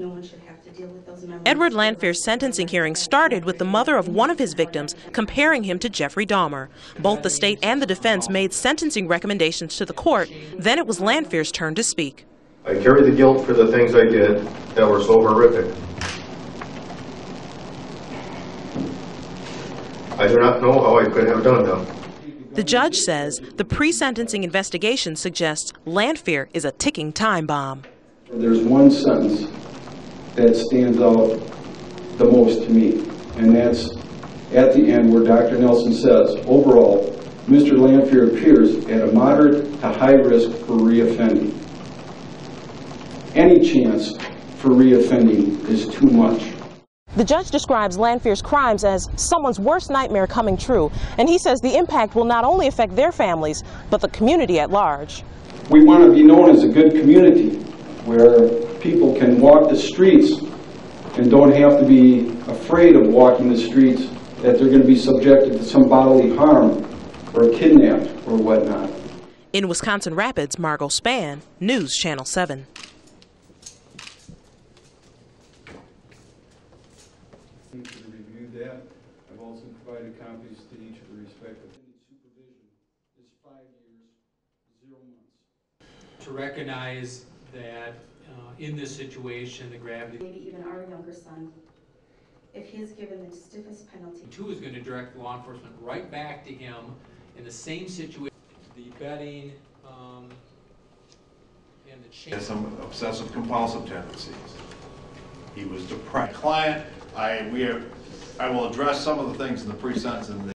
no one should have to deal with those memories. Edward Lanfear's sentencing hearing started with the mother of one of his victims comparing him to Jeffrey Dahmer. Both the state and the defense made sentencing recommendations to the court. Then it was Lanfear's turn to speak. I carry the guilt for the things I did that were so horrific. I do not know how I could have done them. The judge says the pre-sentencing investigation suggests Lanfear is a ticking time bomb. There's one sentence that stands out the most to me, and that's at the end where Dr. Nelson says, overall, Mr. Lanfear appears at a moderate to high risk for reoffending. Any chance for reoffending is too much. The judge describes Lanfear's crimes as someone's worst nightmare coming true, and he says the impact will not only affect their families, but the community at large. We want to be known as a good community where people can walk the streets and don't have to be afraid of walking the streets, that they're going to be subjected to some bodily harm or kidnapped or whatnot. In Wisconsin Rapids, Margot Spann, News Channel 7. To review that, I've also provided copies to each of the respective. Supervision is 5 years, 0 months. To recognize that in this situation, the gravity. Maybe even our younger son, if he's given the stiffest penalty. Two is going to direct law enforcement right back to him in the same situation. The betting and the change. He has some obsessive compulsive tendencies. He was depressed. Client, I will address some of the things in the pre-sentence.